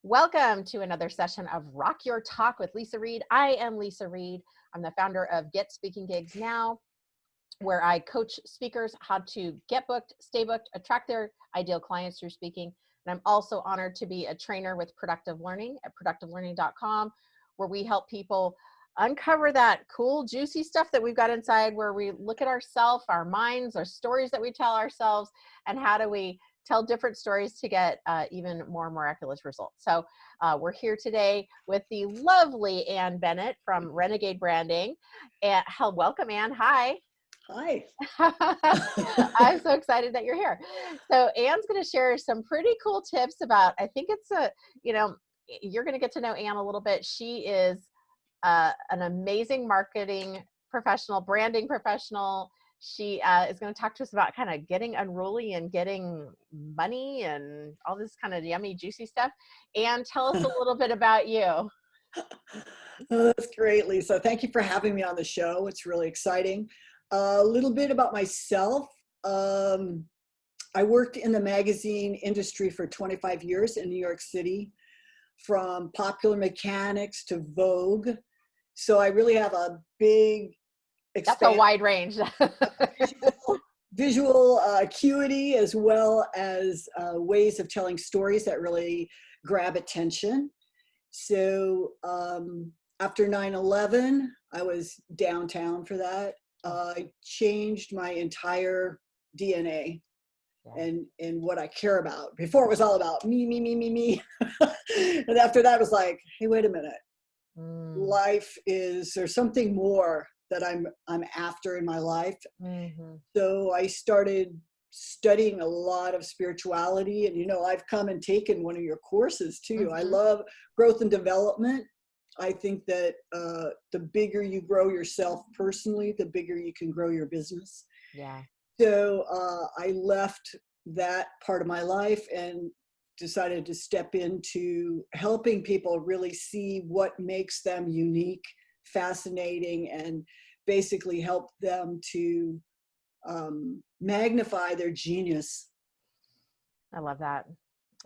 Welcome to another session of Rock Your Talk with Leisa Reid. I am Leisa Reid. I'm the founder of Get Speaking Gigs Now, where I coach speakers how to get booked, stay booked, attract their ideal clients through speaking. And I'm also honored to be a trainer with Productive Learning at productivelearning.com, where we help people uncover that cool, juicy stuff that we've got inside, where we look at ourselves, our minds, our stories that we tell ourselves, and how do we tell different stories to get even more miraculous results. So we're here today with the lovely Ann Bennett from Renegade Branding. And welcome, Ann. Hi. Hi. I'm so excited that you're here. So Ann's going to share some pretty cool tips about, I think it's you're going to get to know Ann a little bit. She is an amazing marketing professional, branding professional. She is going to talk to us about kind of getting unruly and getting money and all this kind of yummy, juicy stuff. And tell us a little bit about you. Oh, that's great, Lisa. Thank you for having me on the show. It's really exciting. A little bit about myself. I worked in the magazine industry for 25 years in New York City, from Popular Mechanics to Vogue. So I really have a big That's a wide range. visual acuity, as well as ways of telling stories that really grab attention. So after 9/11, I was downtown for that. I changed my entire DNA and what I care about. Before it was all about me, me, me, me, me. And after that, it was like, hey, wait a minute. Life there's something more that I'm after in my life. Mm-hmm. So I started studying a lot of spirituality, and I've come and taken one of your courses too. Mm-hmm. I love growth and development. I think that the bigger you grow yourself personally, the bigger you can grow your business. Yeah. So I left that part of my life and decided to step into helping people really see what makes them unique, fascinating, and basically help them to magnify their genius. I love that.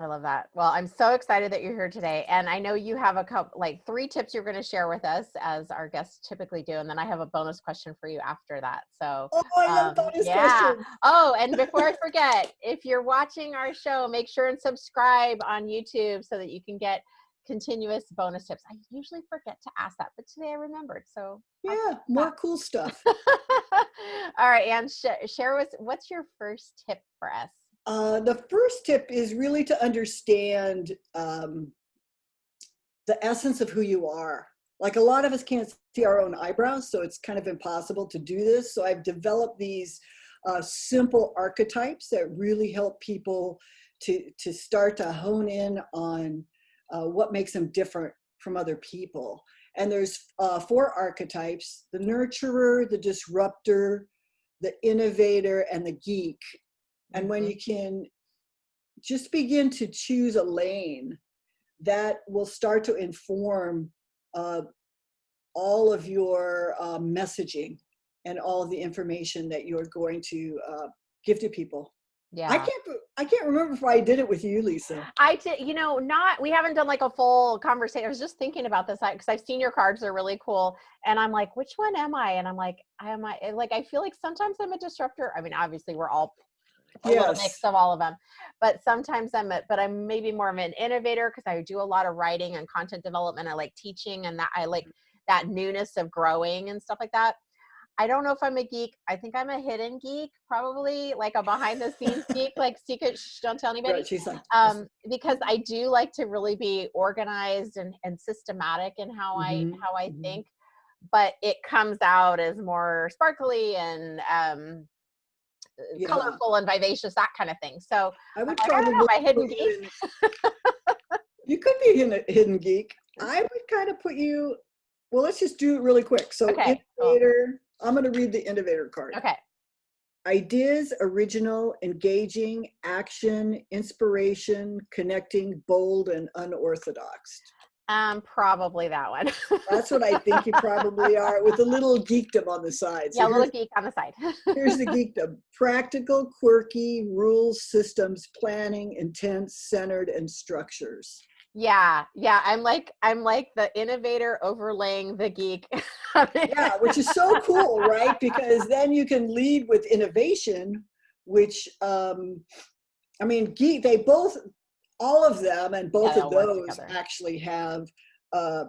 I love that. Well, I'm so excited that you're here today. And I know you have a couple, like 3 tips you're going to share with us, as our guests typically do. And then I have a bonus question for you after that. So, I love bonus questions. Oh, and before I forget, if you're watching our show, make sure and subscribe on YouTube so that you can get continuous bonus tips. I usually forget to ask that, but today I remembered. So yeah, more cool stuff. All right, Ann, share what's your first tip for us? The first tip is really to understand the essence of who you are. Like, a lot of us can't see our own eyebrows, so it's kind of impossible to do this. So I've developed these simple archetypes that really help people to start to hone in on what makes them different from other people. And there's 4 archetypes: the nurturer, the disruptor, the innovator, and the geek. And when you can just begin to choose a lane, that will start to inform all of your messaging and all of the information that you're going to give to people. Yeah. I can't remember if I did it with you, Lisa. I did, we haven't done like a full conversation. I was just thinking about this because I've seen your cards. They're really cool. And I'm like, which one am I? And I'm like, I feel like sometimes I'm a disruptor. I mean, obviously we're all a little mix of all of them, but sometimes I'm maybe more of an innovator because I do a lot of writing and content development. I like teaching, and that I like that newness of growing and stuff like that. I don't know if I'm a geek. I think I'm a hidden geek, probably like a behind the scenes geek, like secret, don't tell anybody. Right, because I do like to really be organized and systematic in how I think, but it comes out as more sparkly and colorful and vivacious, that kind of thing. So I would probably my hidden geek. You could be a hidden geek. I would kind of put you, well, let's just do it really quick. So innovator, cool. I'm going to read the innovator card. Okay. Ideas, original, engaging, action, inspiration, connecting, bold, and unorthodox. Probably that one. That's what I think you probably are, with a little geekdom on the side. So yeah, a little geek on the side. Here's the geekdom: practical, quirky, rules, systems, planning, intense, centered, and structures. Yeah, yeah. I'm like the innovator overlaying the geek. Yeah, which is so cool, right? Because then you can lead with innovation, which I mean, geek, they both, all of them, and Yeah, both of they'll work those together. actually have, uh,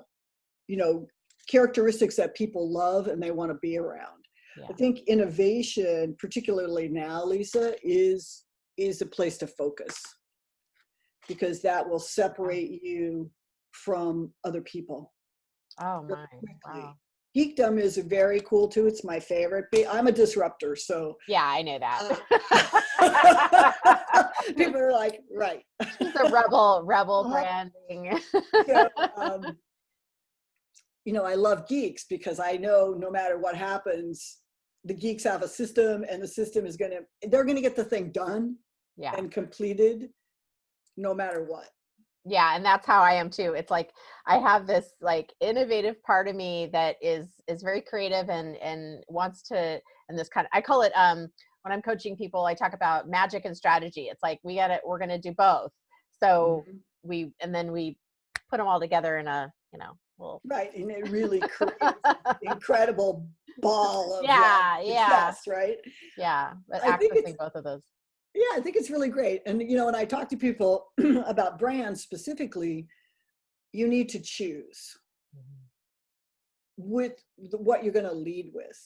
you know, characteristics that people love and they want to be around. Yeah. I think innovation, particularly now, Lisa, is a place to focus because that will separate you from other people Oh very my. quickly. Wow. Geekdom is very cool too. It's my favorite. I'm a disruptor, so Yeah, I know that. uh, people are like, right. She's a rebel Uh-huh. branding. So, you know, I love geeks because I know no matter what happens, the geeks have a system and the system is they're going to get the thing done Yeah. and completed no matter what. Yeah, and that's how I am too. It's like I have this like innovative part of me that is very creative and wants to, and this kind of, I call it when I'm coaching people, I talk about magic and strategy. It's like we're going to do both. So Mhm. and then we put them all together in a, little. Right. And it really creates an incredible ball of Yeah, yeah, success, right? yeah. But I think it's, accessing both of those. yeah, I think it's really great. And, you know, when I talk to people about brands specifically, you need to choose with what you're going to lead with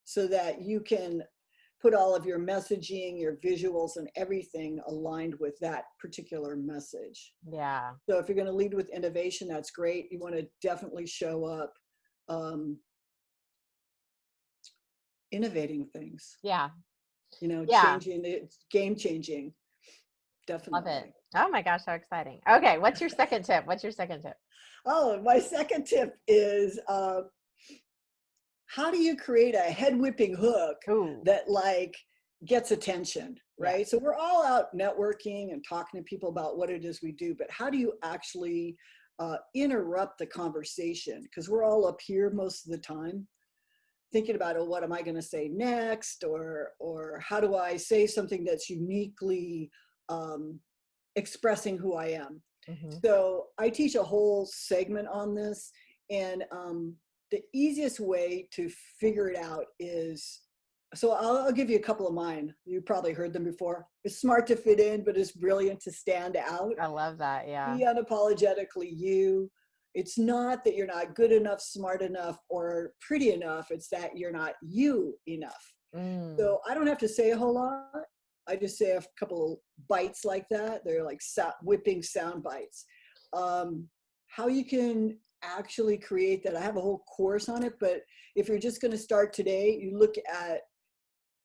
so that you can put all of your messaging, your visuals, and everything aligned with that particular message. Yeah. So if you're going to lead with innovation, that's great. You want to definitely show up innovating things, Yeah. you know, Yeah. changing it, game changing, Love it. definitely. Oh my gosh, so exciting. Okay, what's your second tip? What's your second tip? Oh, my second tip is how do you create a head whipping hook Ooh. that like gets attention, Yeah. right? So we're all out networking and talking to people about what it is we do, but how do you actually interrupt the conversation? Because we're all up here most of the time thinking about, oh, what am I going to say next, or how do I say something that's uniquely expressing who I am. Mm-hmm. So I teach a whole segment on this, and the easiest way to figure it out is, so I'll give you a couple of mine. You probably heard them before. It's smart to fit in, but it's brilliant to stand out. I love that. Yeah. Be unapologetically you. It's not that you're not good enough, smart enough, or pretty enough. It's that you're not you enough. Mm. So I don't have to say a whole lot. I just say a couple of bites like that. They're like whipping sound bites. How you can actually create that. I have a whole course on it, but if you're just going to start today, you look at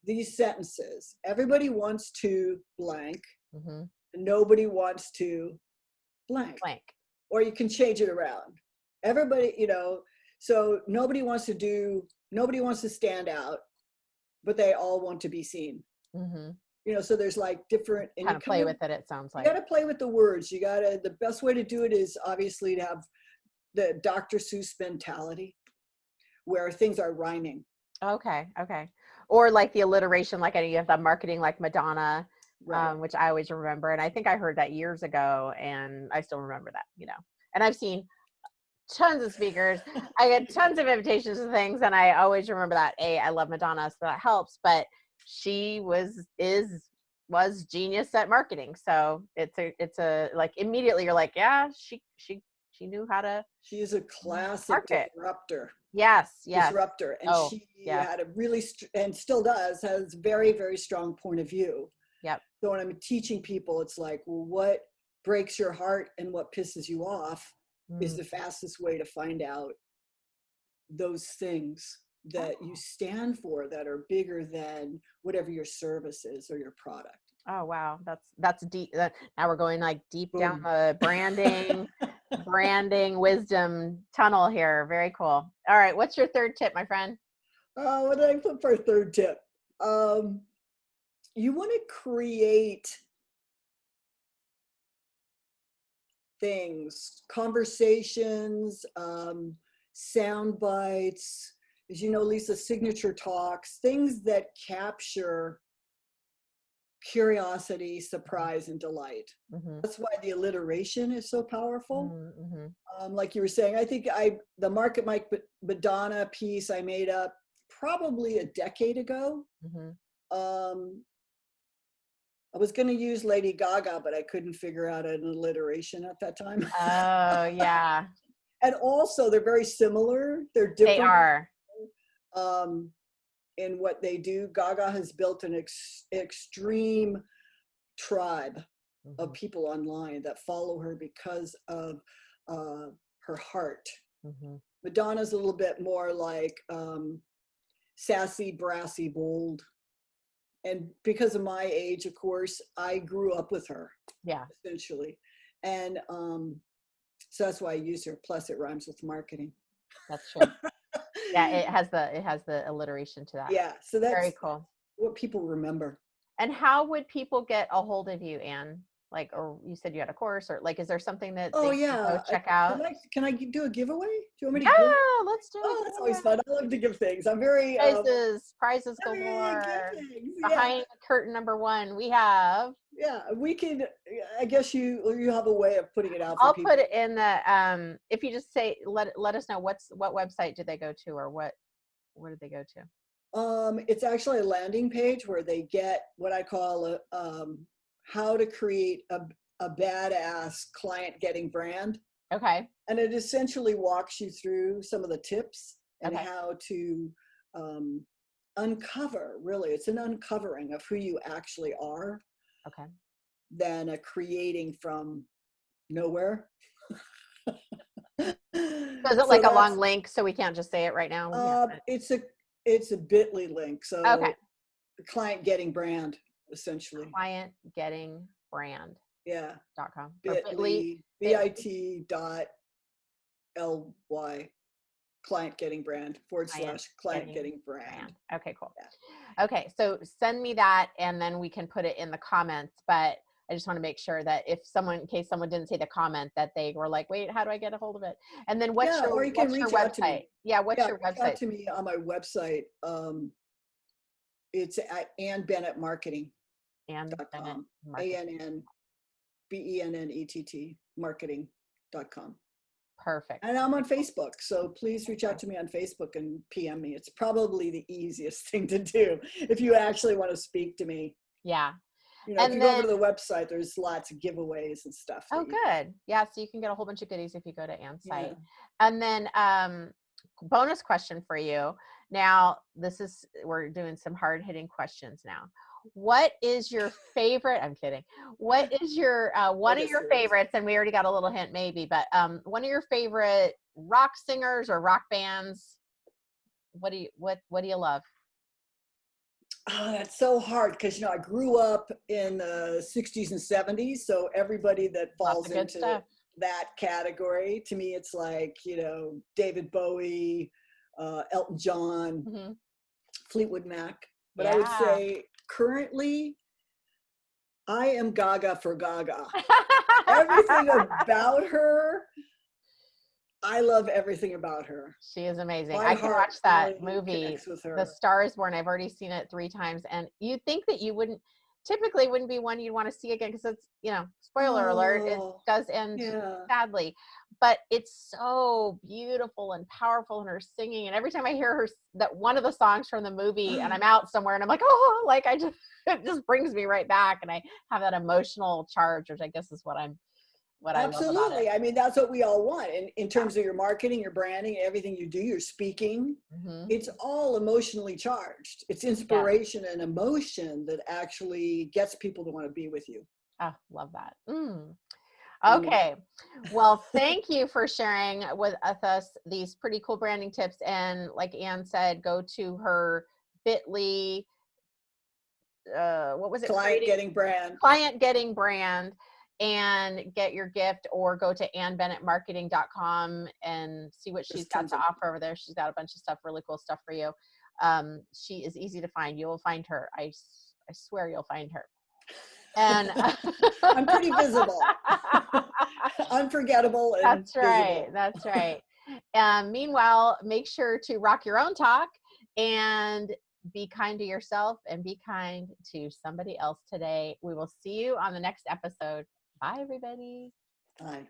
these sentences. Everybody wants to blank. Mm-hmm. Nobody wants to blank. Blank. Or you can change it around. Everybody, you know, so nobody wants to stand out, but they all want to be seen. Mm-hmm. You know, so there's like different, and Kind you of play kind of, with it, it sounds you like. got to play with the words. The best way to do it is obviously to have the Dr. Seuss mentality where things are rhyming. Okay. Okay. Or like the alliteration, like you have the marketing like Madonna, Right. which I always remember. And I think I heard that years ago and I still remember that. And I've seen tons of speakers. I get tons of invitations to things, and I always remember that. I love Madonna, so that helps. But she was genius at marketing. So it's a like immediately you're like, yeah, she knew how to She is a classic market. disruptor. Yes, yes. Disruptor, and Oh, she yes. had a really and still has very, very strong point of view. Yep. So when I'm teaching people, it's like, well, what breaks your heart and what pisses you off is the fastest way to find out those things that you stand for that are bigger than whatever your service is or your product. Oh wow, that's deep. Now we're going like deep down Boom. the branding wisdom tunnel here. Very cool. All right, what's your third tip, my friend? What did I put for a third tip? You want to create things, conversations, sound bites, as you know, Lisa, signature talks, things that capture curiosity, surprise, and delight. Mm-hmm. That's why the alliteration is so powerful. Mm-hmm. Like you were saying, I think the Market Mike Madonna piece I made up probably a decade ago. Mm-hmm. I was going to use Lady Gaga, but I couldn't figure out an alliteration at that time. Oh, yeah. And also, they're very similar. They're different. They are. In what they do. Gaga has built an extreme tribe of people online that follow her because of her heart. Mm-hmm. Madonna's a little bit more like sassy, brassy, bold. And because of my age, of course, I grew up with her. Yeah. Essentially. And so that's why I use her. Plus it rhymes with marketing. That's true. Yeah, it has the alliteration to that. Yeah. So that's very cool. What people remember. And how would people get a hold of you, Anne? Like, or you said you had a course, or like, is there something that they can go check out? Can I do a giveaway? Do you want me to Yeah, give? let's do it. Oh, that's always fun. I love to give things. I'm very prizes galore. Yeah. Behind curtain number 1, we have. Yeah, we can. I guess you have a way of putting it out for people. I'll put it in the if you just say let us know what website did they go to, or what did they go to? It's actually a landing page where they get what I call how to create a badass client getting brand. Okay. And it essentially walks you through some of the tips and okay. how to uncover, really, it's an uncovering of who you actually are. Okay. Than a creating from nowhere. So is it like a long link so we can't just say it right now? It's a bit.ly link. So okay. Client getting brand, essentially. Client getting brand. Yeah. .com. bit.ly, bit.ly, client getting brand / client getting brand. Okay, cool. Yeah. Okay, so send me that and then we can put it in the comments. But I just want to make sure that in case someone didn't see the comment, that they were like, wait, how do I get a hold of it? And then what's your website? Yeah, what's your website? Reach out to me on my website. It's at Ann Bennett Marketing. Ann Bennett Marketing. AnnBennett marketing.com. Perfect. And I'm on Facebook, so please reach out to me on Facebook and PM me. It's probably the easiest thing to do if you actually want to speak to me. Yeah. If you go over to the website, there's lots of giveaways and stuff. Oh, good. Yeah, so you can get a whole bunch of goodies if you go to Ann's site. Yeah. And then bonus question for you. Now, we're doing some hard-hitting questions now. What is your favorite? I'm kidding. What is your one of your favorites? And we already got a little hint, maybe, but one of your favorite rock singers or rock bands. What do you love? Oh, that's so hard because I grew up in the 60s and 70s, so everybody that falls into that category, to me, it's like David Bowie, Elton John, Fleetwood Mac. But I would say currently, I am Gaga for Gaga. Everything about her, I love everything about her. She is amazing. I can watch that movie, The Star is Born. I've already seen it 3 times. And you'd think that you wouldn't be one you'd want to see again because it's, spoiler alert, it does end sadly. But it's so beautiful and powerful in her singing. And every time I hear her, that one of the songs from the movie, and I'm out somewhere and I'm like, it just brings me right back. And I have that emotional charge, which I guess is what I love about it. I mean, that's what we all want. And in terms of your marketing, your branding, everything you do, your speaking, it's all emotionally charged. It's inspiration and emotion that actually gets people to want to be with you. Oh, love that. Okay. Well, thank you for sharing with us these pretty cool branding tips. And like Ann said, go to her bit.ly, what was it? Client Getting Brand. And get your gift, or go to AnnBennettMarketing.com and see what she's got to offer over there. She's got a bunch of stuff, really cool stuff for you. She is easy to find. You will find her. I swear you'll find her. And I'm pretty visible. Unforgettable. And that's right. visible. That's right. Meanwhile, make sure to rock your own talk and be kind to yourself and be kind to somebody else today. We will see you on the next episode. Bye, everybody. Bye.